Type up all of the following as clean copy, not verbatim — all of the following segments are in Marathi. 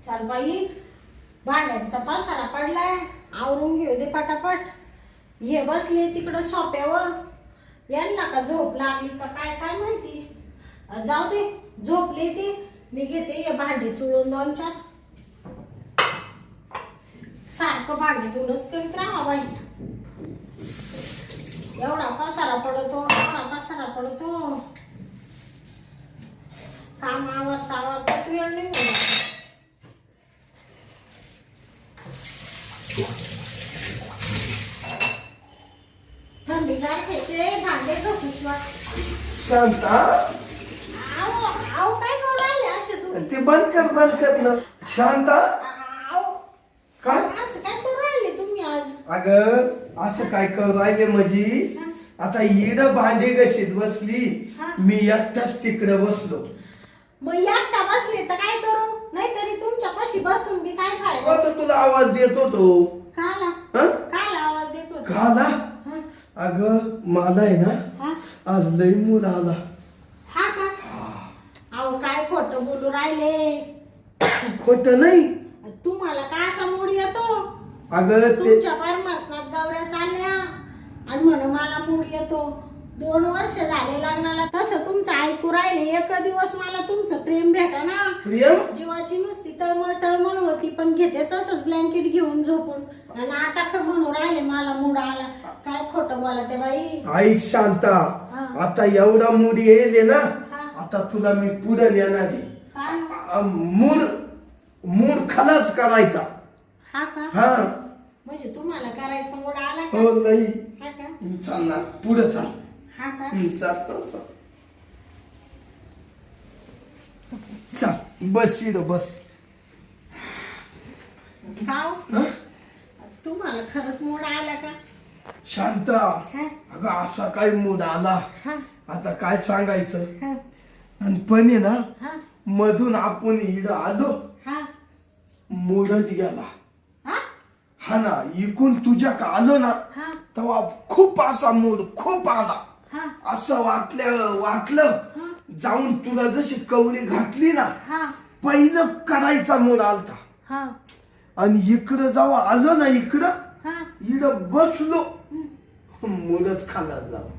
चाल बाई, भांड्यांचा पसारा पडलाय, आवरून घेऊ दे पटापट. हे बसले तिकडं सोप्यावर, यांना का झोप लागली का काय काय माहिती. जाऊ दे, झोपले ती. मी घेते हे भांडी चुळून 2-4. सारखं भांडी धुणंच करीत राहा बाई. एवढा पसारा पडतो, एवढा पसारा पडतो. काम आवरताच वेळ नाही होत. थंडी गारठ्याचे भांडे घासूच वाट. शांता, आव काय करू राहिले असे तू? ते बंद कर ना. शांता, आव काय असं काय करू राहिले तुम्ही आज? अगं असं काय करू राहिले म्हणजे आता इड भांडे घशीत बसली, मी एकटाच तिकडे बसलो. मग एकटा बसले तर काय करू? नाहीतरी तुमच्या पाशी बसून बी काय फायदा? कसं तुला आवाज देत होतो? काला हं? काला आवाज देतो काला? अगं मला आहे ना आज लई मूड आला. हा का? अहो काय खोटं बोलू राहिले. खोट नाही. तुम्हाला काचा मूड येतो? अगं ते तुमच्या परमासनात गावऱ्या चालल्या आणि म्हण मला मूड येतो. 2 वर्ष झाले लग्नाला, तसं तुमचं ऐकू राहिले. एक दिवस मला तुमचं प्रेम भेटा ना. प्रियम, जीवाची नुसती तळमळ होती, पण घेते तसंच ब्लँकेट घेऊन झोपून. आणि आता का म्हणू राहिले मला मूड आला. काय खोटं बोलते बाई. ऐक शांता, आता एवढा मूड येईल ना, आता तुला मी पुढे नेणार आहे. काय? मूड खलास करायचा. हा का? हा म्हणजे तुम्हाला करायचं मूड आला का? हो लई. हा का? चाल ना पुढे चाल. हा का? चाल चाल चाल चाल. बस शिड बस. खाऊ हं? तुम्हाला खरंच मूड आला का? शांता, हा? अगं असा काय मूड आला, हा? आता काय सांगायचं. हा? आणि पण आहे ना, हा? मधून आपण इकडं आलो, हा? मूडच गेला. हा? हा ना, इकून तुझ्या का आलो ना, हा? तेव्हा खूप असा मूड खूप आला. हा? असं वाटलं जाऊन तुला जशी कवळी घातली ना, हा? पहिलं करायचा मूड आलता. हा? आणि इकडं जेव्हा आलो ना, इकडं हा? बसलो, मूडच खाला जावा.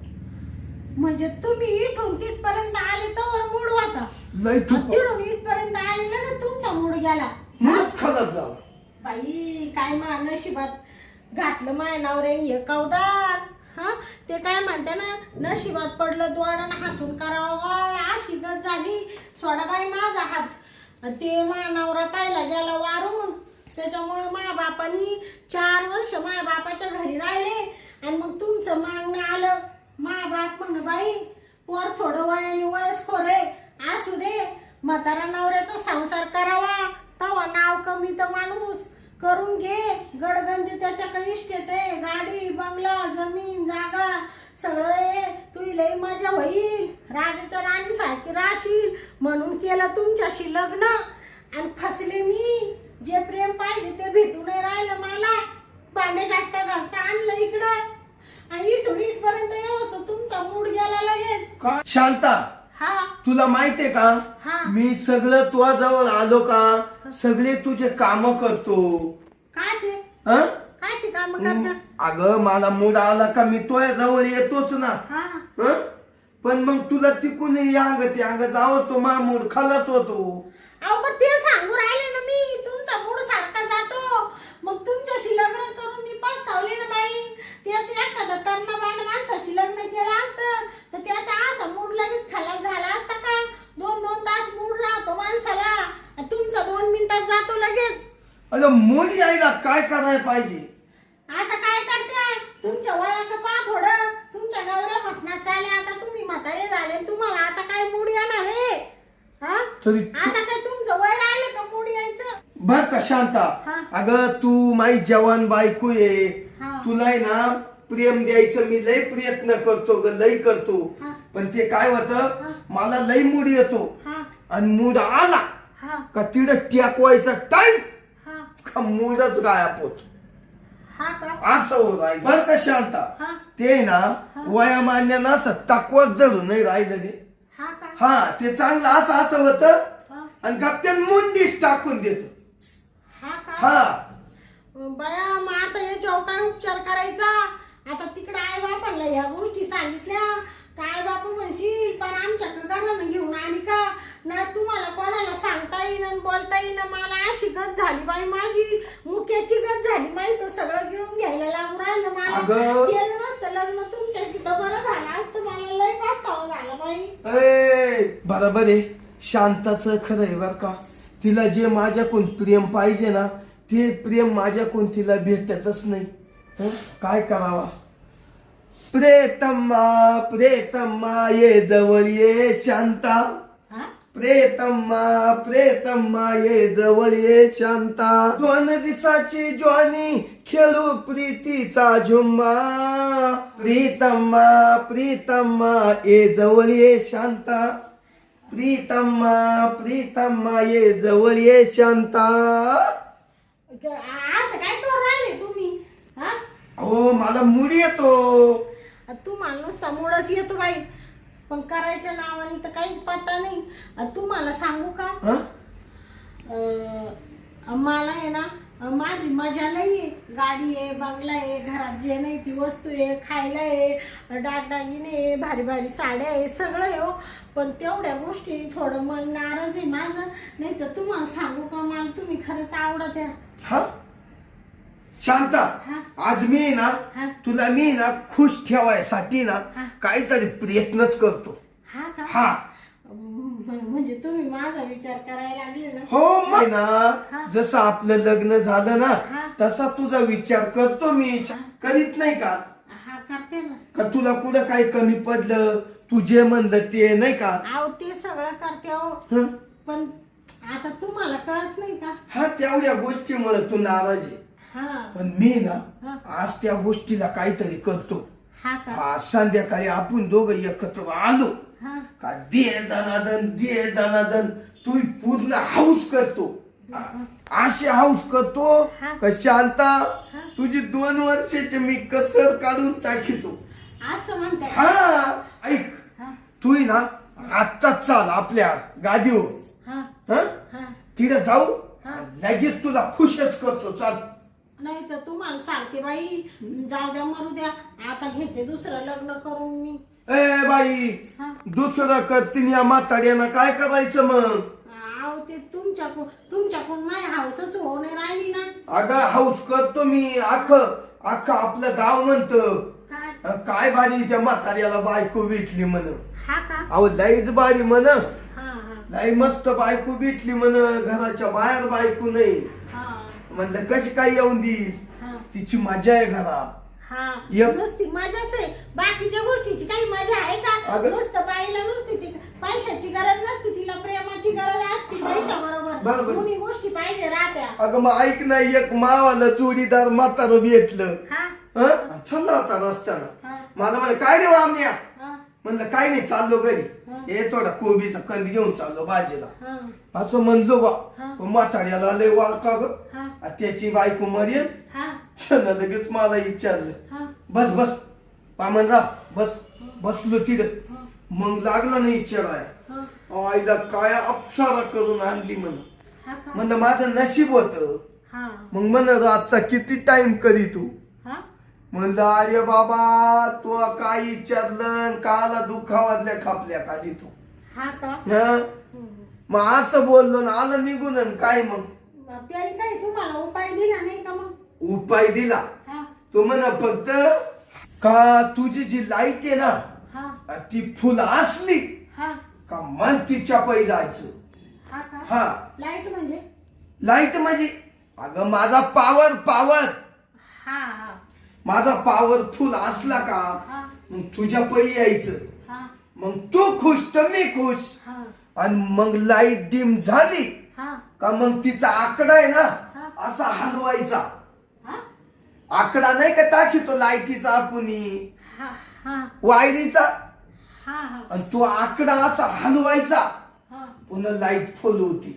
म्हणजे तुम्ही इथून तिथपर्यंत आले तर मूड होता, लय तू तिथून इथपर्यंत आलेला ना तुमचा मूड गेला. मूडच खाला जावा. बाई काय नशिबात घातलं माय नवऱ्याने हे कवदार. हा? ते काय म्हणते ना, नशिबात पडलं दोडन हसून करावं. अशी गत झाली. सोडा बाई माझा हात. ते मा नवरा पाहिला गेला वारून. त्याच्यामुळे माझ्या बापानी 4 वर्ष माझ्या बापाच्या घरी राहिले. आणि मग तुमचं मागणं आलं. मा बाप म्हण बाई पोर थोडं वयाने वयस्कर आहे, असू दे, म्हातारा नवऱ्याचा संसार करावा. तवा नाव कमी तर माणूस करून घे. गडगंज त्याच्या काही इस्टेट आहे, गाडी बंगला जमीन जागा सगळं आहे. तुही लई मजा होईल, राजाच्या राणी सारखी राहशील म्हणून केलं तुमच्याशी लग्न. आणि फसले मी. जे प्रेम पाहिजे ते भेटू नाही राहिलं मला. भांडे घासता घासता आणलं इकडं आणि इथून इथपर्यंत येऊ तुमचा मूड गेला लगेच. का शांता, हा? तुला माहितीये का, हा? मी सगळं तुझ्या जवळ आलो का, सगळे तुझे काम करतो. काचे हं? काचे काम करता? अगं मला मूड आला का मी तुझ्या जवळ येतोच ना. हा? हं? पण मग तुला तिकून अंग जावं तो मा मूड खालाच होतो. अहो पण ते सांगू राहिले ना मी, तुमचा मूड सारखा जातो. मग तुमच्याशी लग्न करून मी पस्तावले ना बाई. त्याच एखादा तन्ना बांड माणसाशी लग्न केलं असतं तर त्याचा असा मूड लगेच खलास झाला असता का? 2-2 तास मूड राहतो माणसाला, तुमचा 2 मिनिटात जातो लगेच. अरे मूड यायला काय करायला पाहिजे? आता काय करते? तुमच्या वयाचं पा थोडं. तुमच्या गौऱ्या मसनात चाले, आता तुम्ही म्हातारे झाले, तुम्हाला आता काय मूड येणार आहे? हा? तरी आता काय तुमचं वय राहिलं का मूड यायचं? बर का शांता, अगं तू माई जवान बायको आहे, तुला आहे ना प्रेम द्यायचं मी लई प्रयत्न करतो ग, लई करतो. पण ते काय होतं, मला लई मूड येतो आणि मूड आला का तिकडं टेकवायचा टाइम का मूडच गायब होतो. असं होत राहिलं बर का शांता. ते ना वयामान्यानं असं तकवाच धरून नाही राहिलं रे. हा ते चांगलं असं होतं आणि गप्प्यान मुंडीच टाकून देत. हा बाया मग आता याच्यावर काय उपचार करायचा? आता तिकडे आई बापांना ह्या गोष्टी सांगितल्या तर आई बापा म्हणशील पण आमच्या घरानं घेऊन आली का ना, तुम्हाला कोणाला सांगता येईन बोलता येईन. मला अशी गत झाली बाई, माझी मुक्याची गत झाली बाई, तर सगळं घेऊन घ्यायला लागू राहिलं. मला केलं नसतं लग्न तुमच्याशी तर बरं झालं असतं. मला लय पास्तावा झाला बाई. बरोबर आहे, शांताचं खरं आहे बर का. तिला जे माझ्याकडून प्रेम पाहिजे ना ते प्रेम माझ्याकडून तिला भेटतच नाही. काय करावा? प्रेतम्मा प्रेतम्मा ये जवळ ये शांता, प्रेतम्मा प्रेतम्मा ये जवळ ये शांता, 2 दिवसाची ज्वानी खेळू प्रीतीचा झुम्मा, प्रीतम्मा प्रीतम्मा ये जवळ ये शांता, प्रीतम्मा प्रीतम्मा ये जवळ ये शांता. असं काय करू राहिले तुम्ही? हा हो मला मूड येतो. तुम्हाला नुसता मूडच येतो बाई, पण करायच्या नावाने तर काहीच पत्ता नाही. तुम्हाला सांगू का, मला आहे ना माझी मजा लई आहे. गाडी आहे, बंगला आहे, घरात जे नाही ती वस्तू आहे, खायला आहे, दागदागिने आहे, भारी भारी साड्या आहे, सगळं आहे हो. पण तेवढ्या गोष्टी थोडं मन नाराज आहे माझं. नाही तर तुम्हाला सांगू का, मला तुम्ही खरंच आवडत आहे. हा शांता, आज मी ना तुला मी ना खुश ठेवायसाठी ना काहीतरी प्रयत्नच करतो. हा का? हा म्हणजे तुम्ही माझा विचार करायला लागले ना? हो मी ना जसं आपलं लग्न झालं ना तसा तुझा विचार करतो मी. करीत नाही का? हा करते ना. का तुला कुठं काही कमी पडलं, तू जे म्हणलं ते नाही का? आव ते सगळं करते हो, पण आता तुम्हाला कळत नाही का? हा तेवढ्या गोष्टीमुळे तू नाराज आहे. पण मी ना आज त्या गोष्टीला काहीतरी करतो. आज संध्याकाळी आपण दोघं एकत्र आलो का दे दनादन तू पूर्ण हाऊस करतो. अशी हाऊस करतो का शांता तुझी 2 वर्षाची मी कसर काढून टाकीतो. असं म्हणते? हा ऐक, तू ना आत्ताच चाल आपल्या गादीवर, तिथे जाऊ लगेच तुला खुशच करतो. चाल. नाही तर तुम्हाला सांगते बाई, जाऊ द्या मरू द्या, आता घेते दुसरं लग्न करून मी. ए बाई, दुसरं करतीन या म्हाताड्यानं काय करायचं मग? आव ते तुमच्याकडून माझी हाऊसच होऊ नाही राहिली ना. अगं हाऊस करतो मी. अख्खं आपलं गाव म्हणत काय बारी त्या म्हाताड्याला बायको भेटली म्हण. हा का? अहो लईच बारी म्हण, हा लई मस्त बायको भेटली म्हण. घराच्या बाहेर बायको नाही म्हणलं कशी काय येऊन देईल. तिची मजा आहे घरात. नुसती मजाच आहे, बाकीच्या गोष्टीची काही मजा आहे का? नुसतं बाईला नुसती ती पैशाची गरज नसते, तिला प्रेमाची गरज असते. पैशाबरोबर दोन्ही गोष्टी पाहिजे राहत्या. अगं मग ऐक नाही, एक मावाला चोरीदार म्हातारं भेटलं, चालला होता रस्त्याला. मला म्हणे काय रे वामण्या? म्हणलं काय नाही, चाललो घरी. हे थोडा कोबीचा कंद घेऊन चाललो भाजीला. असं म्हणलो बा, म्हाताऱ्याला लय वाळका ग, त्याची बायको मरेल. लगेच मला विचारलं, बस बस पामनराव बस. बसलो तिथं. मग लागला नाही विचाराय, आईला काय अप्सरा करून आणली म्हणलं माझं नशीब होत. मग म्हण रातचा किती टाइम करी तू? म्हणलं अरे बाबा तू काय विचारलं, काला दुखावातल्या खापल्या खाली तू. मग असं बोललो ना, आलं निघून. काय मग त्याने काही तुम्हाला उपाय दिला नाही का? मग उपाय दिला तो म्हण फक्त का तुझी जी लाईट आहे ना ती फुल असली का मन तिच्या पै जायचं. लाईट म्हणजे अगं माझा पावर माझा पॉवरफुल असला का मग तुझ्या पै यायचं. मग तू खुश तर मी खुश. आणि मग लाईट डिम झाली का मग तिचा आकडा आहे ना असा हलवायचा. आकडा नाही का टाकीतो लाईटीचा आपण वायरीचा, आणि तो आकडा असा हलवायचा पुन्हा लाईट फुल होती.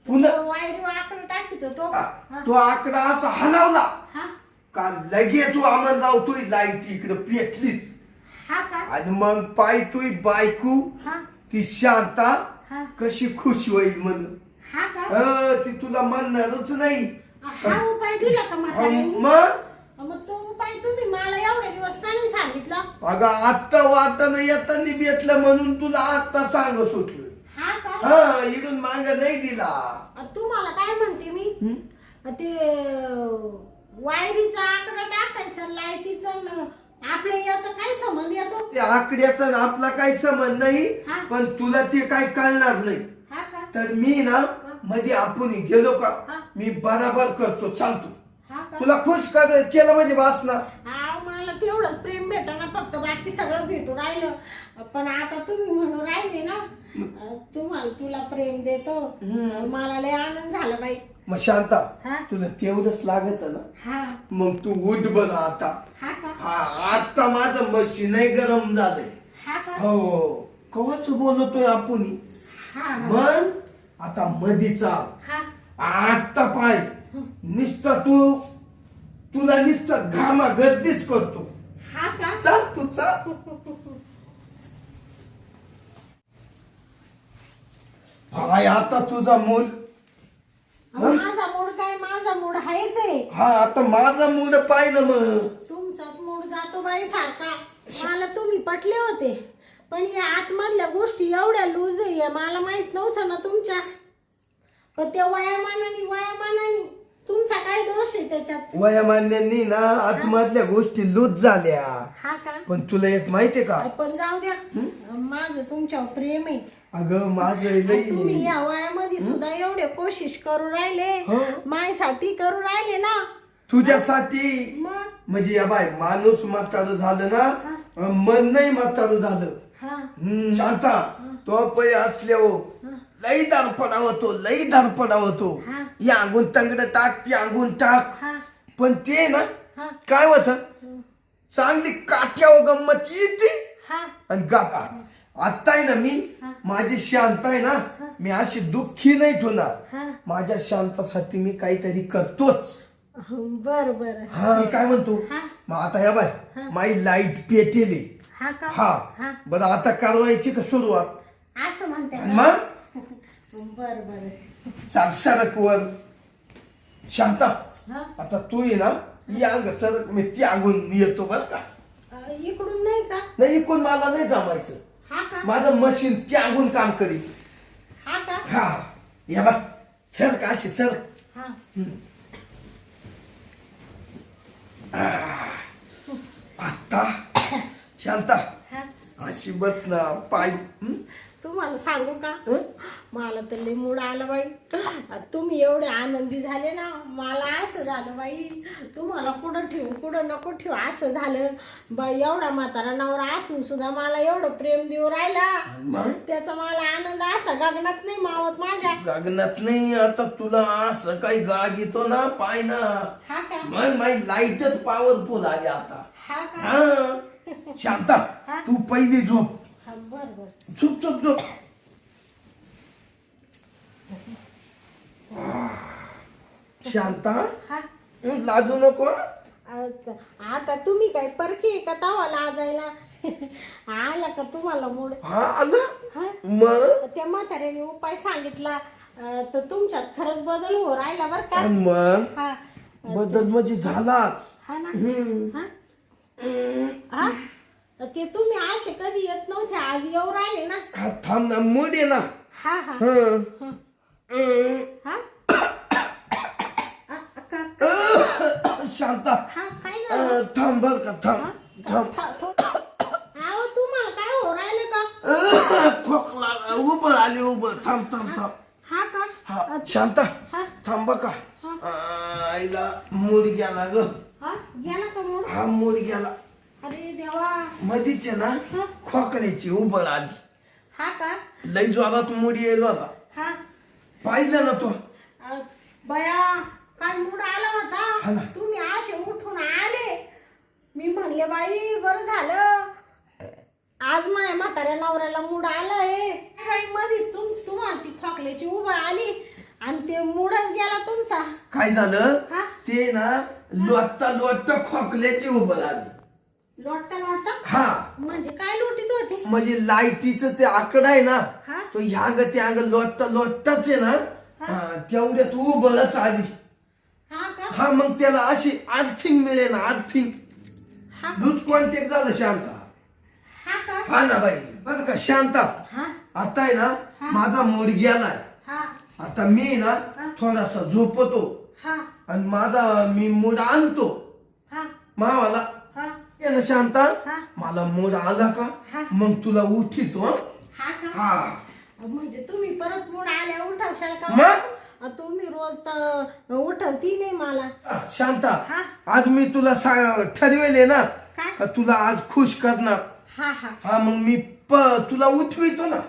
पुन्हा तो आकडा असा हलवला का लगेच आम्हाला लावतोय लाईट इकडे पेटलीच. आणि मग पाय तुई बायको ती शांता कशी खुश होईल म्हणून. हा का ती तुला मानणारच नाही. हा उपाय दिला का म्हाताऱ्याने? मग तो उपाय तुम्ही मला एवढे दिवस का नाही सांगितला? अगं आता वाटानं येताना भेटलं म्हणून तुला आता सांग सुटलोय. हा का हा इडून मांग नाही दिला. तुम्हाला काय म्हणते मी ते वायरीचा आकडा टाकायचा लाईटीचा आपल्या याचा काय संबंध येतो? त्या आकड्याचा आपला काही संबंध नाही पण तुला ते काय कळणार नाही. हा का तर मी ना मध्ये आपण गेलो का मी बराबर करतो चालतो. तुला खुश केलं म्हणजे वास ना. मला तेवढंच प्रेम भेटा ना फक्त बाकी सगळं भेटू राहिलं. पण आता तुम्ही म्हणून राहिले ना तुला प्रेम देतो मला लय आनंद झाला बाई. मग शांता तुला तेवढंच लागत ना मग तू उठ बघ आता. आता माझं मशीन गरम झालंय. हो कवाच बोलतोय आपण मग आता मध्ये चाल आता पाय नुसतं तुला नुसतं घामा गर्दीच करतो. चाल तू चाल. हाय आता तुझा मूड. माझा मूड काय माझा मूड आहेच आहे. आता माझा मूड पाहिलं मग तुमचाच मूड जातो बाई सारखा. मला तुम्ही पटले होते पण या आतमधल्या गोष्टी एवढ्या लूज आहे मला माहित नव्हतं ना तुमच्या. पण त्या वयामानाने तुमचा काय दोष आहे त्याच्यात? वयामान्यांनी ना आतमधल्या गोष्टी लूज झाल्या. पण तुला एक माहितीये का? पण जाऊ द्या माझं तुमच्यावर प्रेम आहे. अगं माझं तुम्ही या वयामध्ये सुद्धा एवढे कोशिश करू राहिले मायसाठी करू राहिले ना. तुझ्यासाठी म्हणजे या बाय माणूस म्हातारं झालं ना मन नाही म्हातारं झालं. शांता तो पै असल्यावर लई धडपडा होतो. या अंगून तंगड टाक ती अंगून टाक. पण ते ना काय होत चांगली काट्यावर गंमत येते आणि गाका. आता आहे ना मी माझी शांत आहे ना मी अशी दुःखी नाही होणार. माझ्या शांतासाठी मी काहीतरी करतोच. बर मी काय म्हणतो मग आता या बाय माझी लाईट पेटेली. बरं आता कारवायची का सुरुवात असं म्हणते मग बर सरक वर. शांता आता तू ये ना या अंग सरक मी ती अंगून येतो बस का. इकडून नाही का? नाही इकडून मला नाही जमायचं. माझं मशीन त्या अंगून काम करीत. या बा सरक अशी सरक. आता शांता अशी बस ना पाय. तुम्हाला सांगू का मला तर लय मूड आला बाई. तुम्ही एवढे आनंदी झाले ना मला असं झालं बाई तुम्हाला कुठं ठेवू कुठं नको ठेवू असं झालं बाई. एवढा म्हातारा नवरा असून सुद्धा मला एवढं प्रेम देऊ राहिला त्याचा मला आनंद असा गगनात नाही मावत माझ्या. गगनात नाही आता तुला असं काही गाग येतो ना पाय ना. मग माझी लाईटच पॉवरफुल आली आता. शांता तू पहिली झोप. झोप झोप झोप. शांता लाजू नको. आता तुम्ही काय परकी का तवा लाजायला आला का तुम्हाला मूड? मग त्या म्हाताऱ्याने उपाय सांगितला तर तुमच्यात खरंच बदल हो राहिला बर का. मग बदल म्हणजे झाला. ते तुम्ही असे कधी येत नव्हते आज येऊ राहिले ना. थांब ना मूड आहे ना. शांता थांब बर का थांब. तुम्हाला काय हो राहिले का? खोकला उभं आले उभं. थांब. शांता थांब का. आईला मूड गेला ग. गेला का मूड? मूड गेला. अरे देवा मधीच ना खोकल्याची उभं आली. लई जोरात मूड येईल होता. पाहिलं ना तो बया काय मूड आला होता. तुम्ही असे उठून आले मी म्हणले बाई बरं झालं आज माझ्या म्हाताऱ्या नवऱ्याला मूड आलाय. मधीच तुम्हाला ती खोकल्याची उभं आली आणि ते मूडच गेला तुमचा. काय झालं ते ना लोटता खोकल्याची उभं आली. लोटता म्हणजे काय लोटीत होते? म्हणजे लाईटीचं ते आकडा आहे ना तो ह्या ग त्या लोटताच आहे ना तेवढ्यात उबळच आली. हा का? हा मग त्याला अशी अर्थिंग मिळेल ना, अर्थिंग. हा लूज कॉन्टॅक्ट झालं शांता. हा का? हा ना बाई, बरं का शांता, हा आता आहे ना माझा मूड गेलाय. हा आता मी ना थोडासा झोपतो हा आणि मी मूड आणतो हा मावाला. हा ये ना शांता, हा. मला मूड आला का हा. मग तुला उठितो. हा का? हा म्हणजे तुम्ही परत मूड आल्या उठवशाल का? मग? तुम्ही रोज तर उठवती नाही मला. शांता, हा. आज मी तुला ठरवेले ना काय? का तुला आज खुश करणार. हा हा हा मग मी तुला उठवितो ना.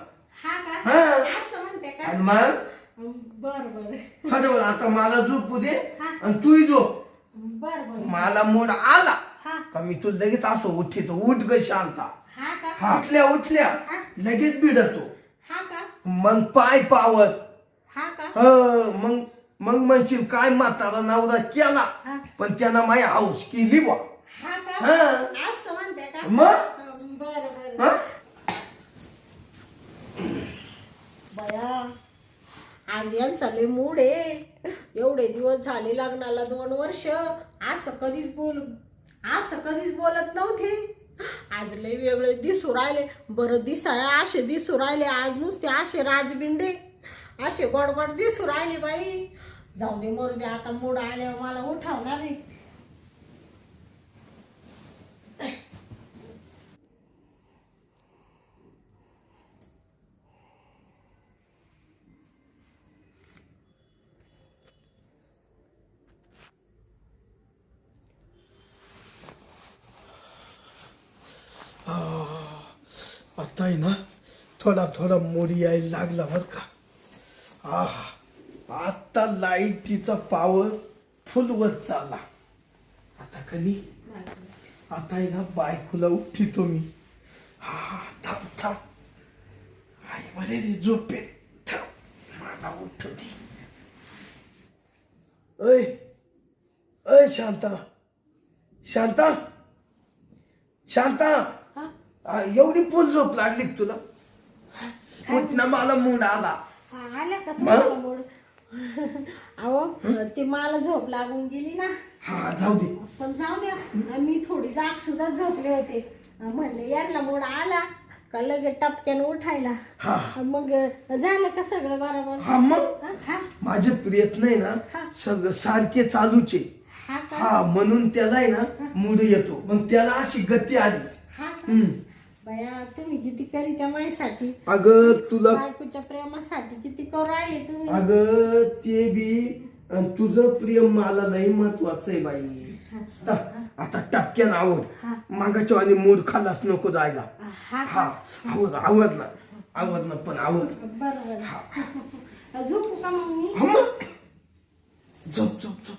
हा का? हा. असं म्हणते का? आणि मग बर बर ठरवलं आता मला झोपू दे हा. आणि तूही झोप. बर बर मला मूड आला हा का मी तुला लगेच असं उठितो. उठ ग शांता. हा का? हा उठल्या हा. लगेच भिडतो. हा का? मग पाय पावत. हा का? मग मग म्हणशील काय म्हातारा नवरा केला हा. पण त्यानं माय हाऊस केली बा. हा का? हा. असं म्हणते का? मग बर बर हा? बया आज यांचा लय मूड आहे. एवढे दिवस झाले लग्नाला 2 वर्ष. असं कधीच बोलत नव्हते. आज लय वेगळे दिसू राहिले. बरं दिसाय असे दिसू राहिले. आज नुसते असे राजबिंडे असे गोडगोड दिसू राहिले बाई. जाऊ दे मरू दे आता मूड आल्यावर मला उठवणार आहे. आता आहे ना थोडा थोडा मूड यायला लागला बर का. आता लाईटीचा पावर फुलवत चालला. आता कधी आता आहे ना बायकोला उठितो मी. थांब थांब आई बरे रे झोपे. थांब मला उठवती. ऐ ऐ शांता शांता शांता, एवढी फुल झोप लागली का तुला? उठ ना, मला मूड आला. आल्या का तुम्हाला मूड? अहो ते मला झोप लागून गेली ना. हा जाऊ दे. पण जाऊ द्या, मी थोडी जाग सुद्धा झोपले होते. म्हणले यांना मूड आला का लगेच टपक्यानं उठायला. मग झालं का सगळं बरोबर? हा मग हा माझे प्रयत्न आहे ना सगळं सारखे चालूच आहे. हा का? हा म्हणून त्याला आहे ना मूड येतो. मग त्याला अशी गती आली. हा का? बया तुम्ही किती करी त्या माईसाठी, अगं तुला बायकोच्या प्रेमासाठी किती करू राहिले तुम्ही. अगं ते बी तुझं प्रेम मला लई महत्वाचं आहे बाई. आता टपक्यान आवड. मागाच्या आणि मूड खालाच नको जायला. हा आवड ना पण आवड. बरोबर. झोपू का मग मी? झोप झोप झोप.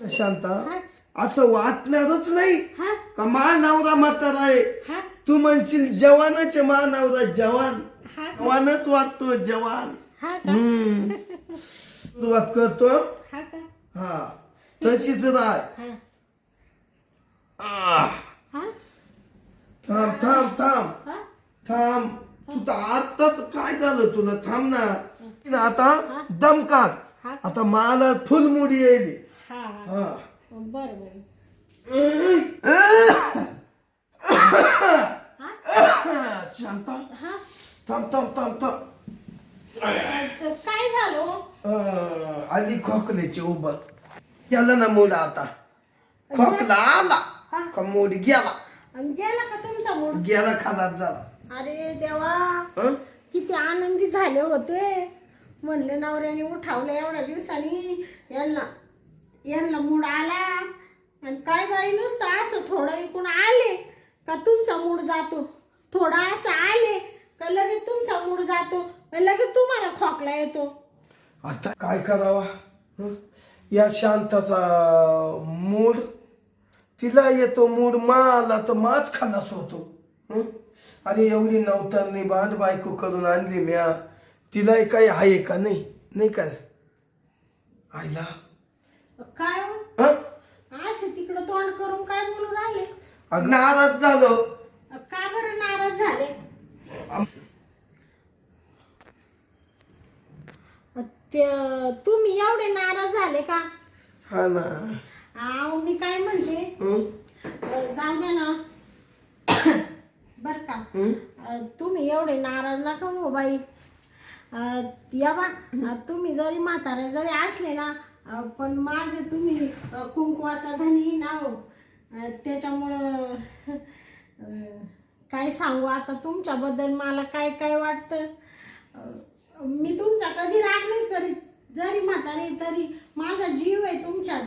शांता, असं वाटणारच नाही का मा नवरा म्हातारा आहे. तू म्हणशील जवानाचे मा नवरा जवान. जवानच वाटतो जवान. सुरुवात करतो. हा तशीच राह. थांब थांब थांब थांब. तू तर आताच काय झालं तुला? थांब ना. आता दम काढ. आता मला फुल मुडी येईल. बरोबर. शांता थांब थांब थांब थांब. काय झालं? आली खोकल्याची उभं. गेला ना मूड. आता खोकला आला का मूड गेला. गेला का तुमचा मूड? गेला खालात झाला. अरे देवा, किती आनंदी झाले होते. म्हणले नवऱ्याने उठावलं एवढ्या दिवसांनी. यांना मूड आला. आणि काय बाई नुसतं असं थोडं इकडून आले का तुमचा मूड जातो. थोडं असं आले का लगेच तुमचा मूड जातो. लगेच तुम्हाला खोकला येतो. आता काय करावा? या शांताचा मूड तिला येतो. मूड मला तर माच खालास होतो. अरे एवढी नवतारणी बांड बायको करून आणली म्या. तिला काही आहे का नाही? नाही काय आईला काय हो? हं? असे तिकडं तोंड करून काय बोलून राहिले? अगं नाराज झालो. का बरं नाराज झाले? तुम्ही एवढे नाराज झाले का? हा ना. आव मी काय म्हणते, हं? जाऊ द्या ना. बर का, तुम्ही एवढे नाराज नका हो बाई. या बा, तुम्ही जरी म्हातारे जरी असले ना, पण माझे तुम्ही कुंकवाचा धनी नाव, त्याच्यामुळं काय सांगू आता तुमच्याबद्दल मला काय काय वाटतं. मी तुमचा कधी राग नाही करीत, जरी म्हातारे तरी माझा जीव आहे तुमच्यात.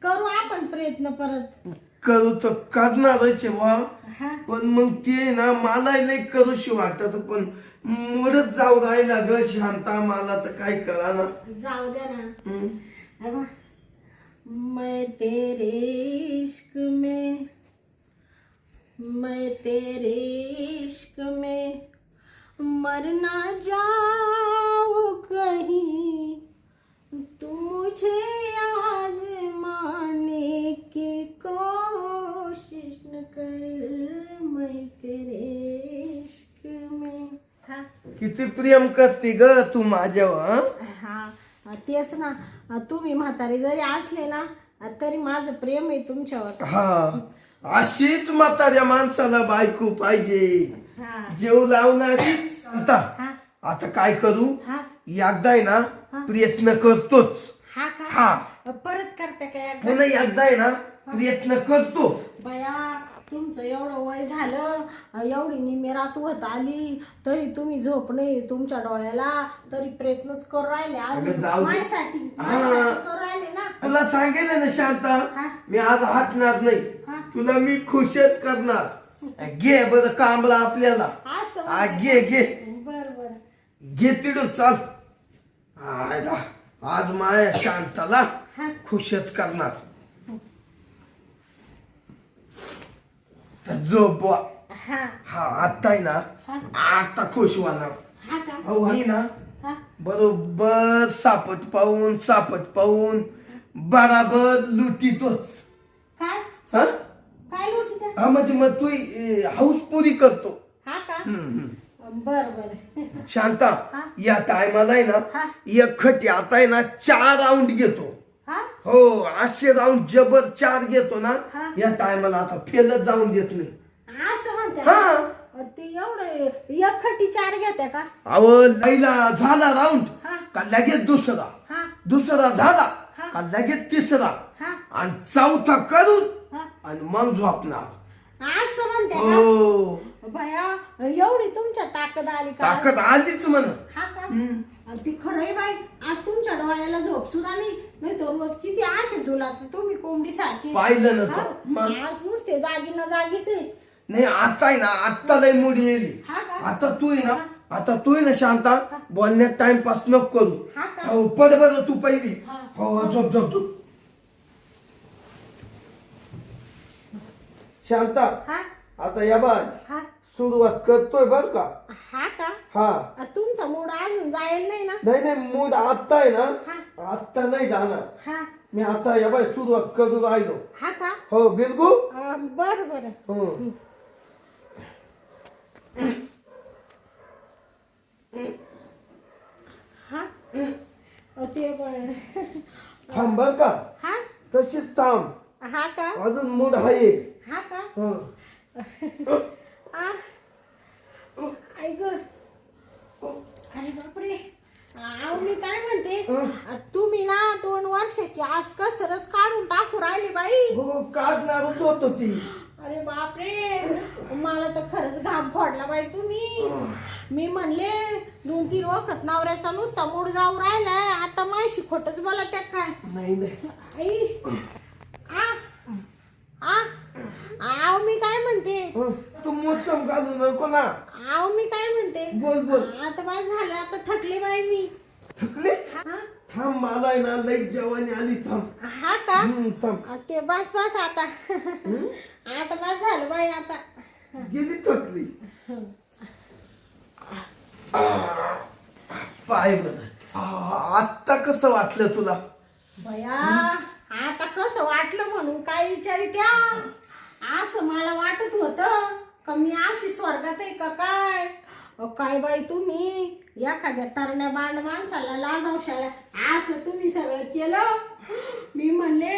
करू आपण प्रयत्न परत. करू तर करणारच आहे बा. हा पण मग ते ना मला नाही करूशी वाटत, पण मुडत जाऊ राहिला ग शांता, मला तर काय कळा ना. जाऊ द्या ना. अबा, मैं तेरे इश्क में, मैं तेरे इश्क में मर ना जाऊं कहीं, तू मुझे आज़माने की कोशिश न कर, मैं तेरे इश्क में. हा किती प्रेम करते ग तू माझ्यावर. हं? हा तेच ना. तुम्ही म्हातारे जरी असले ना, तरी माझं प्रेम आहे तुमच्यावर. हा, अशीच म्हाताऱ्या माणसाला बायको पाहिजे, हा जेव लावणारी. आता हा आता काय करू, हा एकदा आहे ना प्रयत्न करतोच. हा का? हा परत करते काय? पुन्हा एकदा आहे ना प्रयत्न करतो. बया, तुमचं एवढं वय झालं, एवढी निमेरात होत आली, तरी तुम्ही झोप नाही तुमच्या डोळ्याला, तरी प्रयत्नच करू राहिले. अगं जाऊ दे. माझ्यासाठी हा. करू राहिले ना. तुला सांगेल ना शांता, हा. मी आज हटणार नाही. हा. तुला मी खुशच करणार. घे बरं कांबळा आपल्याला. असं हा, घे घे बर बर. घे तिडून चाल. आयला, आज माया शांताला हा खुशच करणार. तर झोप बुवा. हा हा आता आहे ना, हा आता खुश होणार. हा का? अहो ही ना हा बरोबर सापट पाहून बराबर लुटीतोच. काय हा काय लोटी त्या? हा, म्हणजे मग तू हाऊस पुरी करतो. हा का? हम्म. बर बर. शांता, हा. या टायमाला आहे ना हा. एक खटी आता आहे ना 4 राऊंड घेतो. हा हो, 800 राऊंड जबर 4 घेतो ना. हा. या टायमाला आता फेलच जाऊन देत नाही. असं म्हणते हा. ना? ते एवढं एकखटी 4 घेत्या का? अहो लैला झाला राऊंड हा का लगेच दुसरा, हा दुसरा झाला हा. का लगेच तिसरा, हा आणि चौथा करून हा आणि मग झोपणार. असं म्हणते का? हो, भया, एवढी तुमच्या ताकद आली का? ताकद आलीच म्हण. हा का? आणि ती खरंय बाई, आज तुमच्या डोळ्याला झोप सुद्धा नाही तर रोज किती आशे झुलात तुम्ही कोंबडी सारखी. पाहिलं ना हा? तो. मग आज नुसते जागी ना जागीच आहे. नाही, आता आहे ना, आता लय मुडी येईल. हा का? आता तू आहे ना, आता तू आहे ना शांता, बोलण्यात टाइमपास नको करू. हा का? हो, पड बरं तू पहिली. हा. हो, झोप झोप झोप. शांता, हा आता या बाय हा सुरुवात करतोय बर का. हा का? हा, तुमचा मूड अजून जाईल नाही ना? नाही नाही, मूड आत्ता आहे ना, हा आत्ता नाही जाणार. हा मी आता या बाय सुरुवात करू राहिलो. हा का? हो बिलकुल. बर बर. हो. हा ते थांब बर का, हा तशीच थांब. हा का? अजून मूड आहे. हा का? हं. ऐक, अरे बापरे. अहो मी काय म्हणते, तुम्ही ना 2 वर्षाची आज कसरच काढून टाकू राहिली बाई. हो, काढणारच होतो ती. अरे बापरे, मला तर खरंच घाम फोडला बाई तुम्ही. मी म्हणले 2-3 वखत नवऱ्याचा नुसता मूड जाऊ राहिलाय, आता माहिती खोटच बोला त्या काय. नाही नाही, आई आ आ आव मी काय म्हणते, तू मोसम घालू नको ना. आव मी काय म्हणते, बोल बोल. आता बस झालं, आता थकले बाई मी. थकले? हा थांब, मला आहे ना लई जवानी आली. थांब. हा का? थांब. ते बस बस आता. आता बस झालं बाई आता. गेली थकली. पाय बरं. आत्ता कसं वाटलं तुला? बया आता कसं वाटलं म्हणून काय विचारित्या. असं मला वाटत होतं का मी अशी स्वर्गात आहे का काय. काय बाई तुम्ही एखाद्या तरण्या बांड माणसाला लाजावशाला असं तुम्ही सगळं केलं. मी म्हणले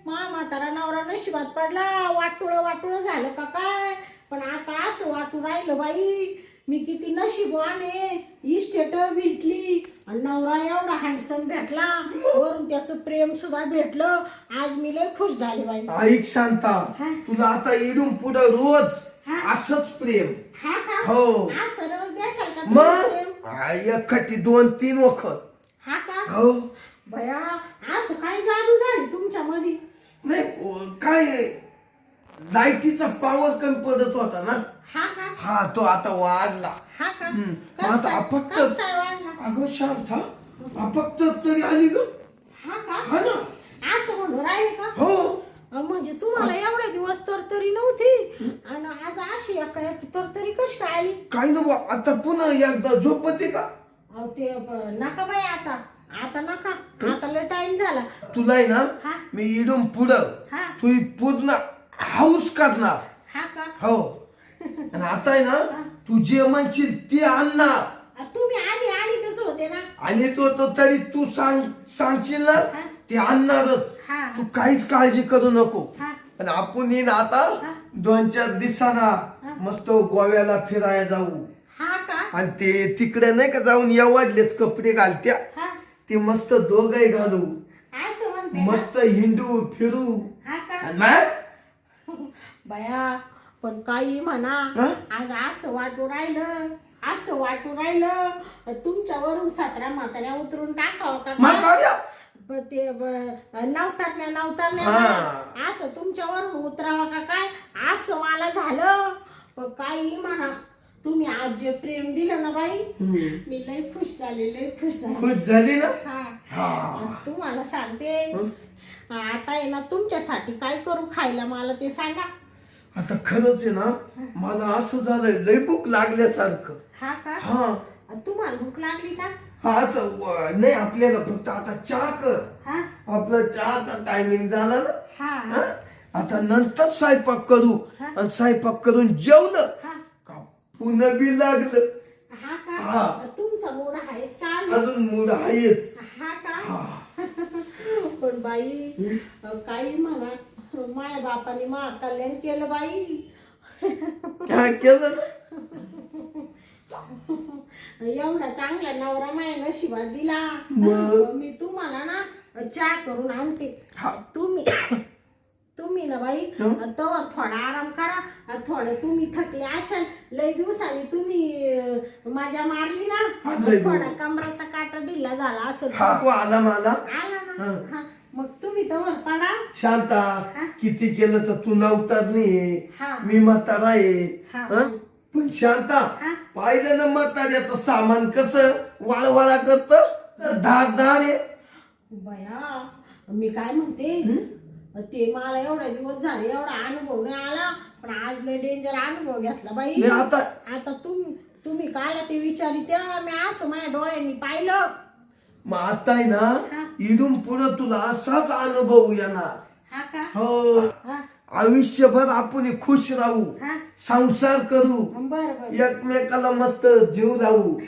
म्हातारा नवरा नशिबात पडला, वाटुळं झालं का काय. पण आता असं वाटू राहिलं बाई मी किती नशीबवान आहे. इस्टेट भेटली आणि नवरा एवढा हँडसम भेटला, वरून त्याचं प्रेम सुद्धा भेटलं. आज मी लय खुश झाले बाई. ऐक शांता, तुला आता इडून पुढं रोज असंच प्रेम. हा का? हो. आज सर्वच देशाल का तुम्ही प्रेम? मग एखादी 2-3 वखत. हा का? हो. बया असं काय जादू झाली तुमच्या मध्ये? नाही काय लाईटीचा पॉवर कमी पडत होता ना. हा का? हा तो आता वाढला. हा का? मग आता अपक्ष. कस काय वाढला? अगं शांता, अपक्ष तरी आली ग. हा का? हा ना. असं म्हणून राहिले का? हो. म्हणजे तुम्हाला एवढे दिवस तरतरी नव्हती आणि आज अशी एक तरतरी कशी काय आली? काय नको आता पुन्हा एकदा झोपते का? अहो ते नका बाई आता नका. आता लय टाइम झाला. तुला आहे ना हा. मी इडून पुढं हा. तू पूर्ण हाऊस करणार. हा का? हो. आणि आता आहे ना तू जे म्हणशील ते आणणार. तुम्ही आधी तस होते ना. आणि तो तरी तू सांगशील ना ते आणणारच. हा. तू काहीच काळजी करू नको. हा. आणि आपण येईन आता 2-4 दिवसांना मस्त गोव्याला फिरायला जाऊ. हा का? आणि ते तिकडे नाही का जाऊन एवढलेच कपडे घालत्या हा. ते मस्त दोघही घालू, असं म्हणते का? मस्त हिंडू फिरू. हा का? आणि मग बया पण काही म्हणा आज असं वाटू राहिलं तुमच्यावरून 17 म्हाताऱ्या उतरून टाकावं का काय? म्हाताऱ्या ते नवतारण्या हा. असं तुमच्यावरून उतरावं का काय असं मला झालं. पण काही म्हणा तुम्ही आज जे प्रेम दिलं ना बाई मी लय खुश झाले. खुश झाली ना. हा. आणि तुम्हाला सांगते आता आहे ना तुमच्यासाठी काय करू खायला मला ते सांगा. आता खरंच आहे ना मला असं झालंय लय भूक लागल्यासारखं. हा का? हा. तुम्हाला भूक लागली का? हा असं नाही आपल्याला फक्त आता चहा कर. हा. आपलं चहाचा टायमिंग झाला ना. हा. हा? आता नंतर स्वयंपाक करू. आणि स्वयंपाक करून जेवलं का पुन्हा बी लागलं. हा का? हा. तुमचा मूड आहेच का? अजून मूड आहेच. हा का? पण बाई काही म्हणा माय बापाने मा कल्याण केलं बाई. हा केलं ना. एवढा चांगला नवरा माया नशिबात दिला. मग? मी तुम्हाला ना चहा करून आणते. तुम्ही ना बाई तवर थोडा आराम करा. थोडं तुम्ही थकले असाल लय दिवसांनी तुम्ही मजा मारली ना थोडा कमराचा काटा ढिला झाला असं आला मला आला ना. हा. मग तुम्ही तवर पडा. शांता किती केलं तर तू नवतार नाहीये. हा. मी म्हातारा आहे. हा. हं? पण शांता पाहिलं ना म्हाताऱ्याचं सामान कसं वाळवाळा करत धारदार आहे. बया मी काय म्हणते ते मला एवढा दिवस झाले एवढा अनुभव नाही आला. पण आज लय डेंजर अनुभव घेतला बाई. आता तुम्ही काय ते विचारी तेव्हा मी असं माझ्या डोळ्यांनी पाहिलं. मग आता आहे ना इडून पुढं तुला असाच अनुभव येणार. हा का? हो. आयुष्यभर आपण खुश राहू, संसार करू, बर एकमेकाला मस्त जीव लावू.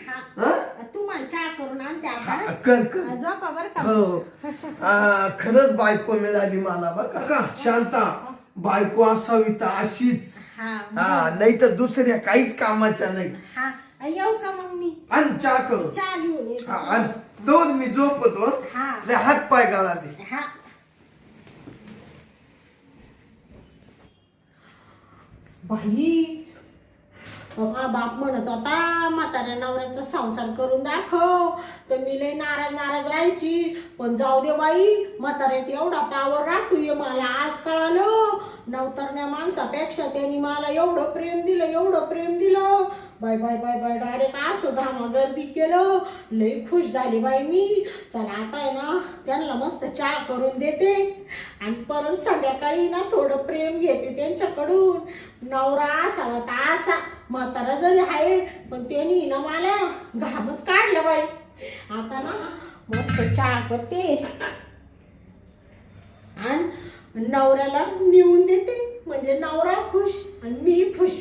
तुम्हाला चहा करून आणते आता. कर झोपा बर का? हो. खरंच बायको मिळाली मला बरं का शांता. बायको असावी तर अशीच. नाही तर दुसऱ्या काहीच कामाच्या नाही. येऊ का मग मी? आणि चहा करू. चहा घेऊन येते. तो मी झोपतो. हात पाय घाला दे. बाई बाप म्हणत होता म्हाताऱ्या नवऱ्याचा संसार करून दाखव. तर मी लय नाराज राहायची. पण जाऊ दे बाई म्हाताऱ्यात एवढा पावर राहतोय मला आज कळालं. नवतरण्या माणसापेक्षा त्यांनी मला एवढं प्रेम दिलं. बाय डायरेक्ट असं घामागर्दी केलं. लय खुश झाली बाई मी. चला आता आहे ना त्यांना मस्त चहा करून देते आणि परत संध्याकाळी ना थोडं प्रेम घेते त्यांच्याकडून. नवरा असावा तर असा म्हातारा जरी आहे पण त्यांनी ना मला घामच काढलं बाई. आता ना मस्त चहा करते आणि नवऱ्याला नेऊन देते म्हणजे नवरा खुश आणि मी खुश.